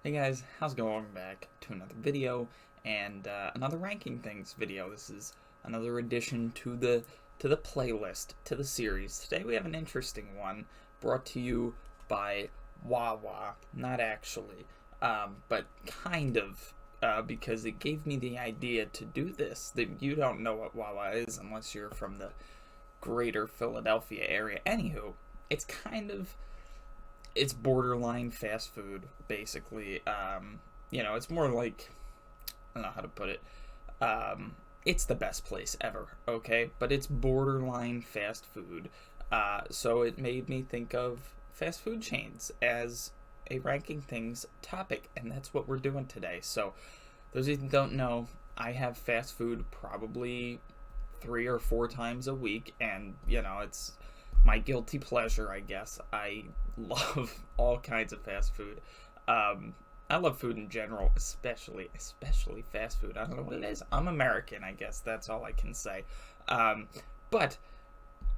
Hey guys, how's it going? Welcome back to another video and another ranking things video. This is another addition to the playlist, to the series. Today we have an interesting one brought to you by Wawa. Not actually, but kind of, because it gave me the idea to do this. That you don't know what Wawa is unless you're from the greater Philadelphia area. Anywho, it's borderline fast food, basically. It's more like, I don't know how to put it. It's the best place ever, okay? But it's borderline fast food. So it made me think of fast food chains as a ranking things topic, and that's what we're doing today. So, those of you who don't know, I have fast food probably 3 or 4 times a week, and it's my guilty pleasure, I guess. I love all kinds of fast food. I love food in general, especially fast food. I don't know what it is. I'm American, I guess. That's all I can say. But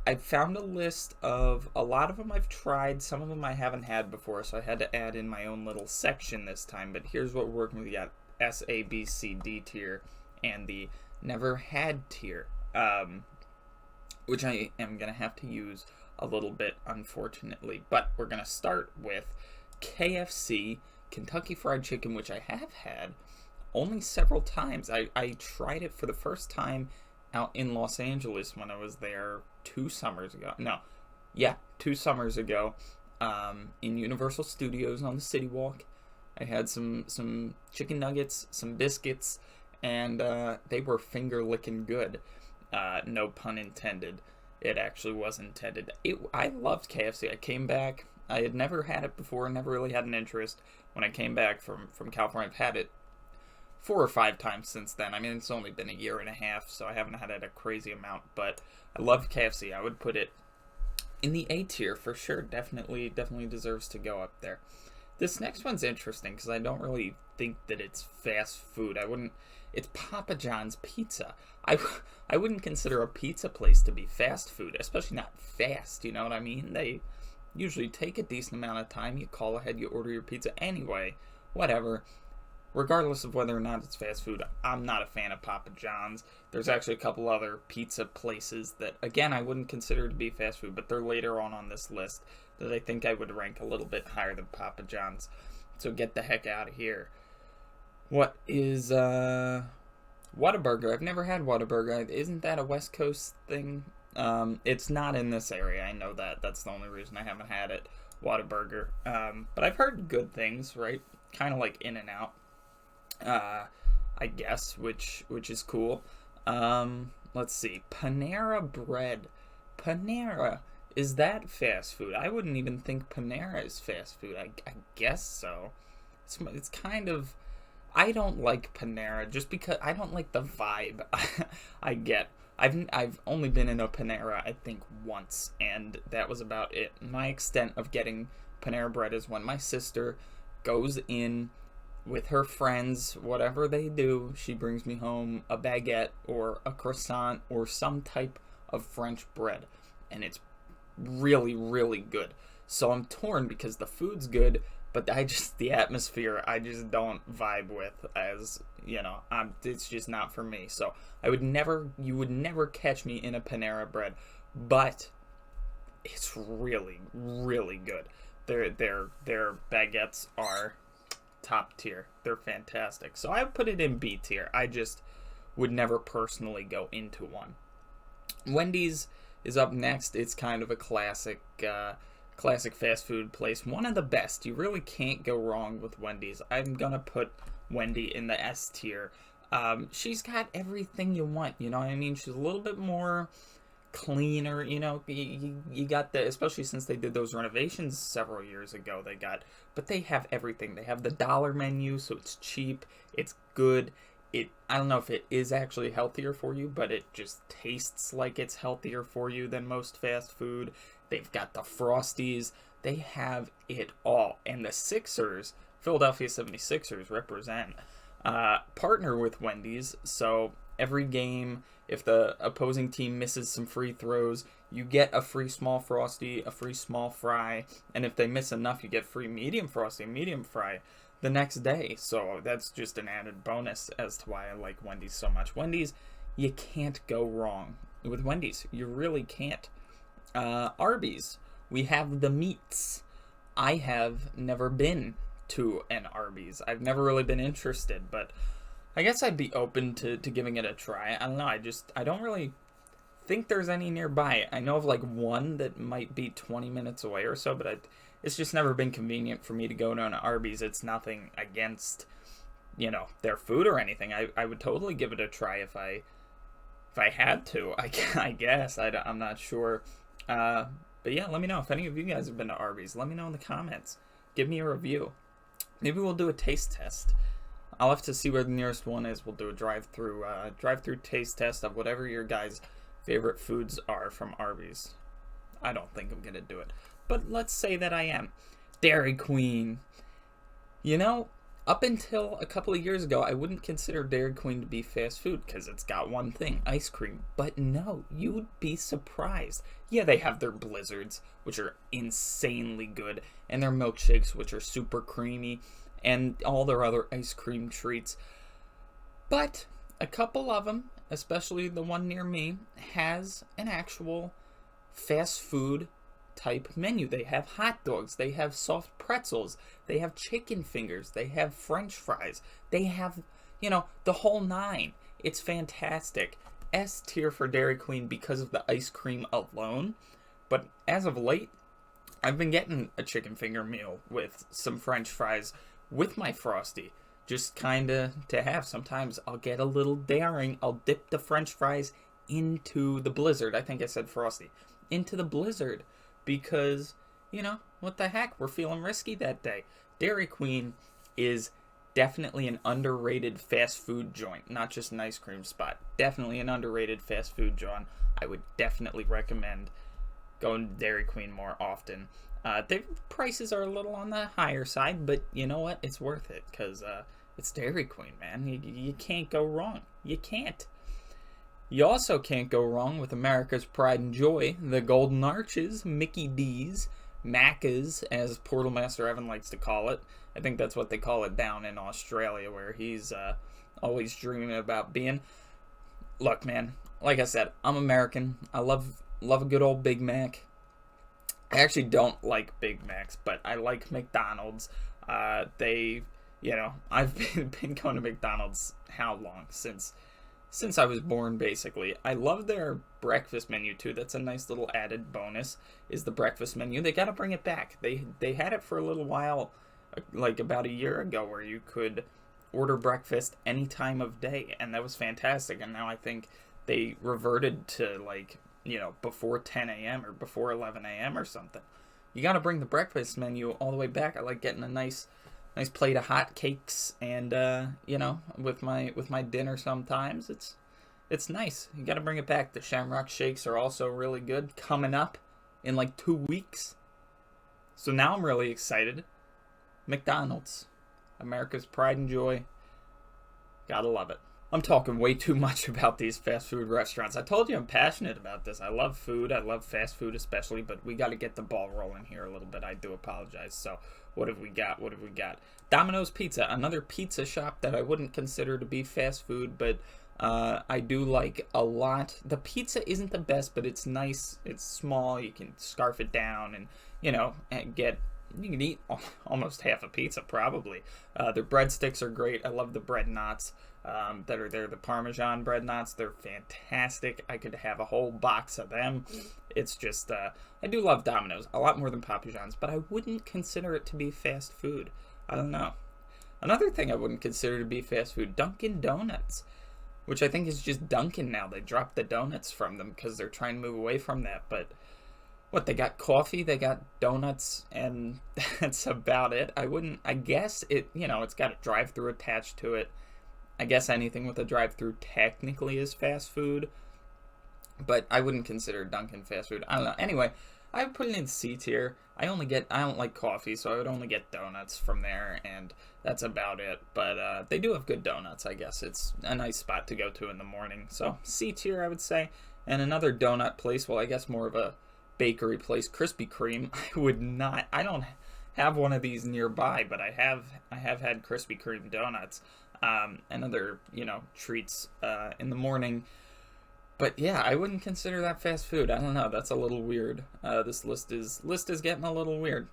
I found a list of a lot of them I've tried. Some of them I haven't had before, so I had to add in my own little section this time. But here's what we're working with. We got S, A, B, C, D tier and the never had tier. Which I am going to have to use a little bit, unfortunately. But we're going to start with KFC, Kentucky Fried Chicken, which I have had only several times. I tried it for the first time out in Los Angeles when I was there 2 summers ago. No, yeah, 2 summers ago, in Universal Studios on the City Walk. I had some chicken nuggets, some biscuits, and they were finger-licking good. No pun intended. It actually was intended. I loved KFC. I came back. I had never had it before. Never really had an interest. When I came back from California, I've had it 4 or 5 times since then. I mean, it's only been a year and a half, so I haven't had it a crazy amount. But I loved KFC. I would put it in the A tier for sure. Definitely deserves to go up there. This next one's interesting because I don't really think that it's fast food. It's Papa John's Pizza. I wouldn't consider a pizza place to be fast food, especially not fast, you know what I mean? They usually take a decent amount of time. You call ahead, you order your pizza. Anyway, whatever. Regardless of whether or not it's fast food, I'm not a fan of Papa John's. There's actually a couple other pizza places that, again, I wouldn't consider to be fast food, but they're later on this list that I think I would rank a little bit higher than Papa John's. So get the heck out of here. What is Whataburger? I've never had Whataburger. Isn't that a West Coast thing? It's not in this area. I know that. That's the only reason I haven't had it. Whataburger. But I've heard good things, right? Kind of like In-N-Out. I guess, which is cool. Let's see. Panera Bread. Panera. Is that fast food? I wouldn't even think Panera is fast food. I guess so. It's kind of... I don't like Panera just because I don't like the vibe I get. I've only been in a Panera, I think, once, and that was about it. My extent of getting Panera Bread is when my sister goes in with her friends, whatever they do, she brings me home a baguette or a croissant or some type of French bread, and it's really, really good. So I'm torn because the food's good, but the atmosphere, I just don't vibe with, as, it's just not for me. So you would never catch me in a Panera Bread, but it's really, really good. Their baguettes are top tier. They're fantastic. So I put it in B tier. I just would never personally go into one. Wendy's is up next. It's kind of a classic fast food place. One of the best. You really can't go wrong with Wendy's. I'm gonna put Wendy in the S tier. She's got everything you want, you know what I mean? She's a little bit more cleaner, you got the, especially since they did those renovations several years ago, but they have everything. They have the dollar menu, so it's cheap, it's good. I don't know if it is actually healthier for you, but it just tastes like it's healthier for you than most fast food. They've got the Frosties. They have it all. And the Sixers, Philadelphia 76ers, represent, partner with Wendy's. So every game, if the opposing team misses some free throws, you get a free small Frosty, a free small fry. And if they miss enough, you get free medium Frosty, medium fry. the next day. So that's just an added bonus as to why I like Wendy's so much. Wendy's, you can't go wrong with Wendy's. You really can't. Arbys, we have the meats. I have never been to an Arbys. I've never really been interested, but I guess I'd be open to giving it a try. I don't know. I don't really think there's any nearby. I know of like one that might be 20 minutes away or so, but it's just never been convenient for me to go to an Arby's. It's nothing against, their food or anything. I would totally give it a try if I had to. I guess. I'm not sure. But yeah, let me know if any of you guys have been to Arby's. Let me know in the comments. Give me a review. Maybe we'll do a taste test. I'll have to see where the nearest one is. We'll do a drive-through taste test of whatever your guys' favorite foods are from Arby's. I don't think I'm gonna do it, but let's say that I am. Dairy Queen. Up until a couple of years ago, I wouldn't consider Dairy Queen to be fast food because it's got one thing, ice cream. But no, you'd be surprised. Yeah, they have their blizzards, which are insanely good, and their milkshakes, which are super creamy, and all their other ice cream treats. But a couple of them, especially the one near me, has an actual fast food type menu. They have hot dogs, they have soft pretzels, they have chicken fingers, they have french fries, they have, the whole nine. It's fantastic. S tier for Dairy Queen because of the ice cream alone. But as of late, I've been getting a chicken finger meal with some french fries with my Frosty. Just kind of to have. Sometimes I'll get a little daring. I'll dip the french fries into the blizzard. I think I said Frosty. Into the blizzard. Because, what the heck? We're feeling risky that day. Dairy Queen is definitely an underrated fast food joint. Not just an ice cream spot. Definitely an underrated fast food joint. I would definitely recommend going to Dairy Queen more often. Their prices are a little on the higher side, but you know what? It's worth it because it's Dairy Queen, man. You can't go wrong. You can't. You also can't go wrong with America's pride and joy, the Golden Arches, Mickey D's, Macca's, as Portal Master Evan likes to call it. I think that's what they call it down in Australia, where he's always dreaming about being. Look, man, like I said, I'm American. I love a good old Big Mac. I actually don't like Big Macs, but I like McDonald's. I've been going to McDonald's how long? Since I was born, basically. I love their breakfast menu, too. That's a nice little added bonus, is the breakfast menu. They gotta bring it back. They had it for a little while, like about a year ago, where you could order breakfast any time of day, and that was fantastic. And now I think they reverted to, before 10 a.m. or before 11 a.m. or something. You gotta bring the breakfast menu all the way back. I like getting a nice plate of hot cakes and with my dinner sometimes. It's nice. You got to bring it back. The Shamrock Shakes are also really good, coming up in 2 weeks. So now I'm really excited. McDonald's, America's pride and joy. Gotta love it. I'm talking way too much about these fast food restaurants. I told you I'm passionate about this. I love food. I love fast food especially, but we got to get the ball rolling here a little bit. I do apologize. So what have we got? Domino's Pizza, another pizza shop that I wouldn't consider to be fast food, but I do like a lot. The pizza isn't the best, but it's nice. It's small. You can scarf it down and, you can eat almost half a pizza, probably. Their breadsticks are great. I love the bread knots that are there. The Parmesan bread knots, they're fantastic. I could have a whole box of them. It's just, I do love Domino's a lot more than Papa John's, but I wouldn't consider it to be fast food. I don't know. Another thing I wouldn't consider to be fast food, Dunkin Donuts, which I think is just Dunkin' now. They dropped the donuts from them because they're trying to move away from that, but they got coffee, they got donuts, and that's about it. I guess it's got a drive-thru attached to it. I guess anything with a drive-thru technically is fast food, but I wouldn't consider Dunkin' fast food. I don't know. Anyway, I would put it in C tier. I don't like coffee, so I would only get donuts from there, and that's about it. But they do have good donuts, I guess. It's a nice spot to go to in the morning. So C tier, I would say. And another donut place, well, I guess more of a bakery place, Krispy Kreme. I don't have one of these nearby, but I have had Krispy Kreme donuts and other, treats in the morning. But yeah, I wouldn't consider that fast food. I don't know. That's a little weird. This list is getting a little weird.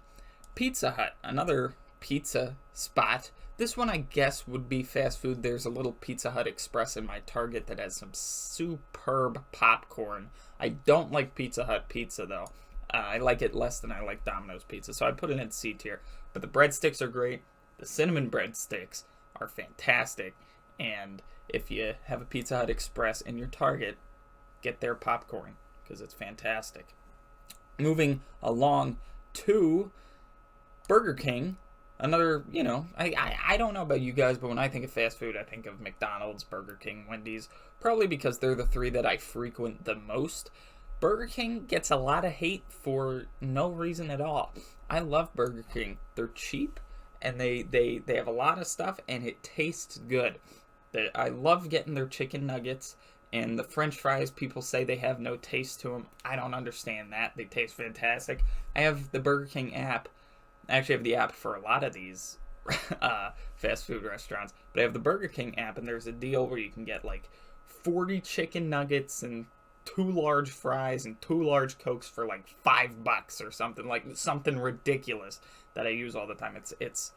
Pizza Hut, another pizza spot. This one, I guess, would be fast food. There's a little Pizza Hut Express in my Target that has some superb popcorn. I don't like Pizza Hut pizza, though. I like it less than I like Domino's pizza, so I put it in C tier. But the breadsticks are great. The cinnamon breadsticks are fantastic. And if you have a Pizza Hut Express in your Target, get their popcorn, because it's fantastic. Moving along to Burger King. Another, I don't know about you guys, but when I think of fast food, I think of McDonald's, Burger King, Wendys, probably because they're the three that I frequent the most. Burger King gets a lot of hate for no reason at all. I love Burger King. They're cheap, and they have a lot of stuff, and it tastes good. I love getting their chicken nuggets, and the French fries, people say they have no taste to them. I don't understand that. They taste fantastic. I have the Burger King app. I actually have the app for a lot of these fast food restaurants, but I have the Burger King app, and there's a deal where you can get like 40 chicken nuggets and 2 large fries and 2 large Cokes for like $5 or something, like something ridiculous that I use all the time. It's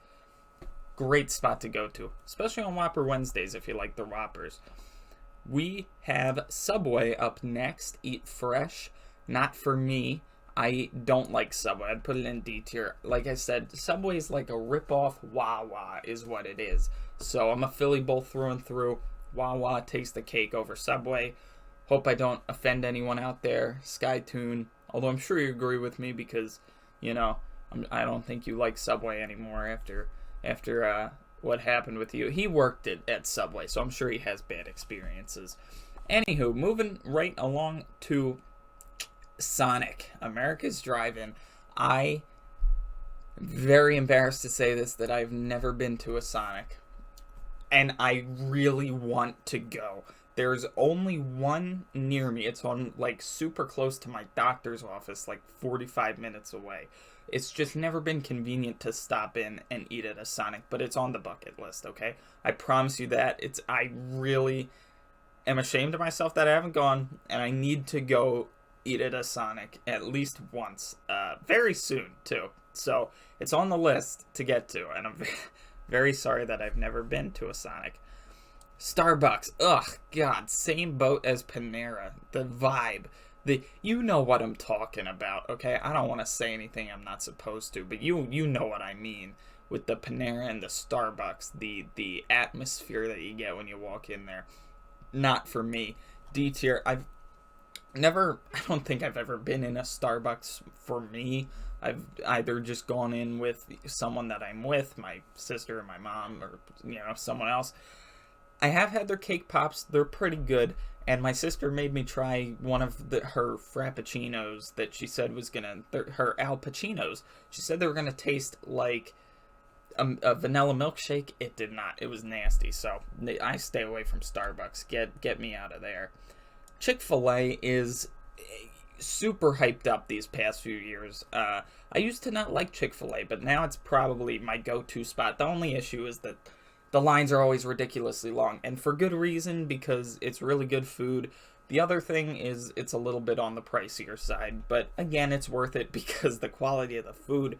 great spot to go to, especially on Whopper Wednesdays if you like the Whoppers. We have Subway up next. Eat fresh. Not for me. I don't like Subway. I'd put it in D tier. Like I said, Subway is like a rip-off Wawa is what it is. So I'm a Philly Bowl through and through. Wawa takes the cake over Subway. Hope I don't offend anyone out there. Skytune. Although I'm sure you agree with me because, I don't think you like Subway anymore after what happened with you. He worked at Subway, so I'm sure he has bad experiences. Anywho, moving right along to Sonic, America's Drive-In. I'm very embarrassed to say this, that I've never been to a Sonic, and I really want to go. There's only one near me. It's on, like, super close to my doctor's office, like 45 minutes away. It's just never been convenient to stop in and eat at a Sonic, but it's on the bucket list, okay? I promise you that. I really am ashamed of myself that I haven't gone, and I need to go eat at a Sonic at least once, very soon, too. So, it's on the list to get to, and I'm very sorry that I've never been to a Sonic. Starbucks, ugh, God, same boat as Panera. The vibe. You know what I'm talking about, okay? I don't want to say anything I'm not supposed to, but you know what I mean with the Panera and the Starbucks, the atmosphere that you get when you walk in there. Not for me. D tier, I don't think I've ever been in a Starbucks for me. I've either just gone in with someone that I'm with, my sister or my mom or, someone else. I have had their cake pops. They're pretty good. And my sister made me try one of her frappuccinos that she said was her Al Pacinos. She said they were going to taste like a vanilla milkshake. It did not. It was nasty. So I stay away from Starbucks. Get me out of there. ChickfilA is super hyped up these past few years. I used to not like ChickfilA, but now it's probably my go-to spot. The only issue is that the lines are always ridiculously long, and for good reason, because it's really good food. The other thing is it's a little bit on the pricier side, but again, it's worth it because the quality of the food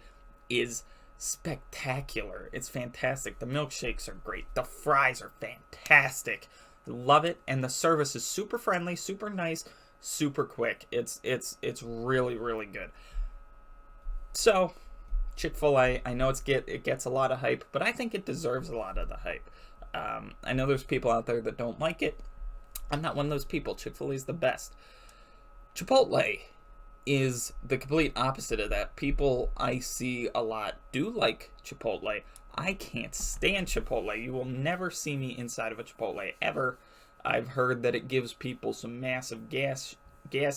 is spectacular. It's fantastic. The milkshakes are great. The fries are fantastic. Love it, and the service is super friendly, super nice, super quick. It's really, really good. So, Chick-fil-A, I know it gets a lot of hype, but I think it deserves a lot of the hype. I know there's people out there that don't like it. I'm not one of those people. Chick-fil-A is the best. Chipotle is the complete opposite of that. People I see a lot do like Chipotle. I can't stand Chipotle. You will never see me inside of a Chipotle ever. I've heard that it gives people some massive gas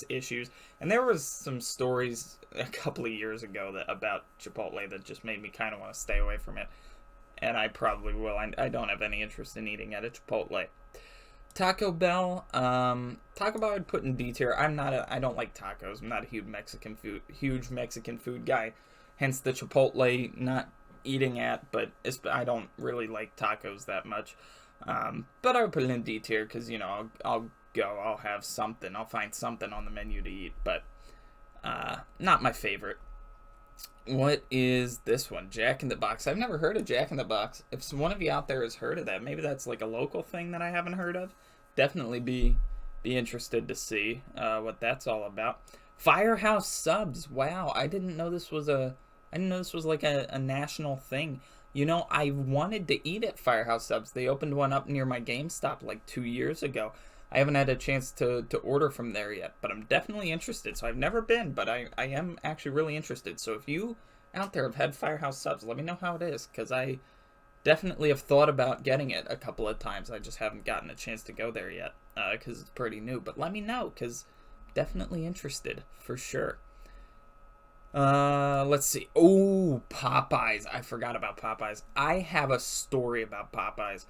issues, and there was some stories a couple of years ago about Chipotle that just made me kind of want to stay away from it, and I probably will. I don't have any interest in eating at a Chipotle. Taco Bell I'd put in D tier. I don't like tacos. I'm not a huge Mexican food guy. hence the Chipotle not eating at, but I don't really like tacos that much. But I would put it in D tier because, you know, I'll have something. I'll find something on the menu to eat, but not my favorite. What is this one? Jack in the Box. I've never heard of Jack in the Box. If one of you out there has heard of that, maybe that's like a local thing that I haven't heard of. Definitely be interested to see what that's all about. Firehouse Subs. Wow, I didn't know this was like a national thing. You know, I wanted to eat at Firehouse Subs. They opened one up near my GameStop like 2 years ago. I haven't had a chance to order from there yet, but I'm definitely interested. So I've never been, but I am actually really interested. So if you out there have had Firehouse Subs, let me know how it is, because I definitely have thought about getting it a couple of times. I just haven't gotten a chance to go there yet, because it's pretty new. But let me know, because definitely interested, for sure. Let's see. Oh, Popeyes. I forgot about Popeyes. I have a story about Popeyes.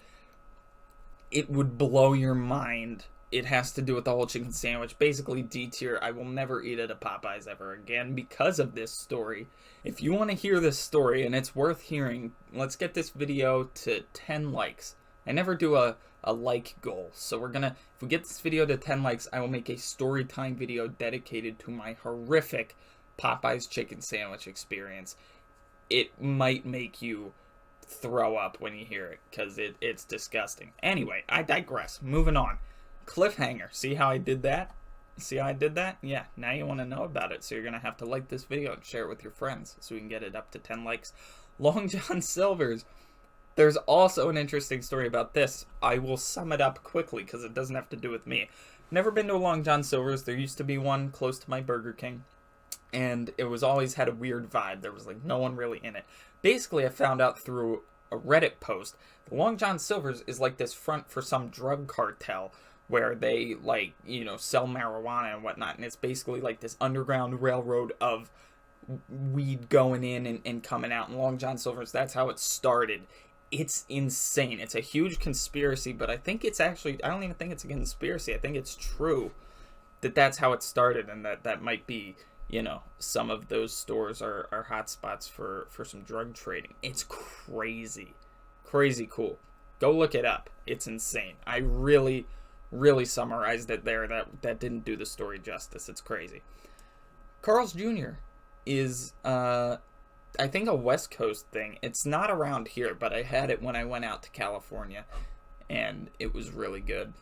It would blow your mind. It has to do with the whole chicken sandwich. Basically, D tier. I will never eat at a Popeyes ever again because of this story. If you want to hear this story, and it's worth hearing, let's get this video to 10 likes. I never do a like goal. So if we get this video to 10 likes, I will make a story time video dedicated to my horrific Popeyes chicken sandwich experience. It might make you throw up when you hear it, because it's disgusting. Anyway, I digress. Moving on. Cliffhanger. See how I did that? Yeah, now you want to know about it, so you're going to have to like this video and share it with your friends so we can get it up to 10 likes. Long John Silver's. There's also an interesting story about this. I will sum it up quickly because it doesn't have to do with me. Never been to a Long John Silver's. There used to be one close to my Burger King, and it was always had a weird vibe. There was like no one really in it. Basically, I found out through a Reddit post, the Long John Silver's is like this front for some drug cartel where they, like, you know, sell marijuana and whatnot, and it's basically like this underground railroad of weed going in and coming out. And Long John Silver's, that's how it started. It's insane. It's a huge conspiracy, but I think it's actually, I don't even think it's a conspiracy. I think it's true that that's how it started, and that might be, you know, some of those stores are hot spots for some drug trading. It's crazy cool. Go look it up. It's insane. I really summarized it there. That didn't do the story justice. It's crazy. Carl's Jr. is I think a West Coast thing. It's not around here, but I had it when I went out to California, and it was really good.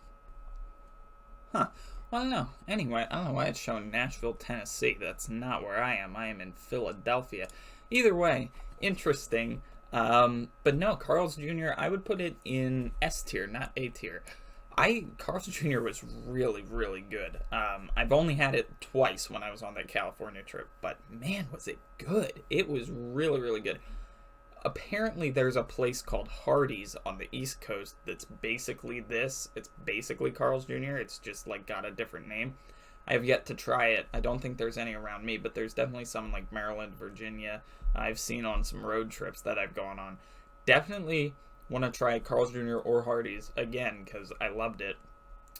Well, I don't know. Anyway, I don't know why it's showing Nashville, Tennessee. That's not where I am. I am in Philadelphia. Either way, interesting. But no, Carl's Jr., I would put it in S tier, not A tier. Carl's Jr. was really good. I've only had it twice when I was on that California trip, but man, was it good. It was really good. Apparently there's a place called Hardee's on the East Coast that's basically this. It's basically Carl's Jr. It's just like got a different name. I have yet to try it. I don't think there's any around me, but there's definitely some like Maryland, Virginia. I've seen on some road trips that I've gone on. Definitely want to try Carl's Jr. or Hardee's again because I loved it.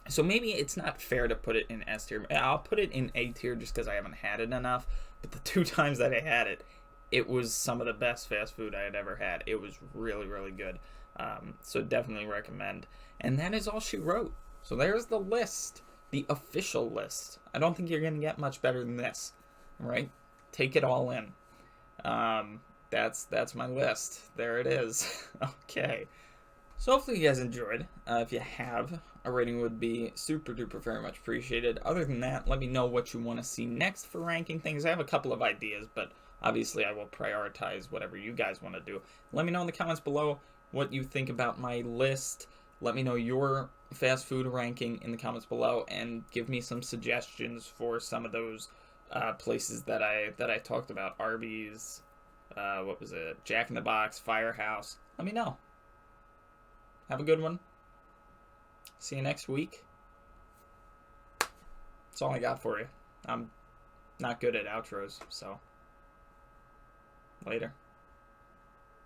So maybe it's not fair to put it in S tier. I'll put it in A tier just because I haven't had it enough. But the 2 times that I had it, it was some of the best fast food I had ever had. It was really good. So definitely recommend. And that is all she wrote. So there's the list. The official list. I don't think you're going to get much better than this. Right? Take it all in. That's my list. There it is. Okay. So hopefully you guys enjoyed. If you have, a rating would be super duper very much appreciated. Other than that, let me know what you want to see next for ranking things. I have a couple of ideas, but obviously I will prioritize whatever you guys want to do. Let me know in the comments below what you think about my list. Let me know your fast food ranking in the comments below, and give me some suggestions for some of those places that I talked about. Arbys, what was it? Jack in the Box, Firehouse. Let me know. Have a good one. See you next week. That's all I got for you. I'm not good at outros, so later.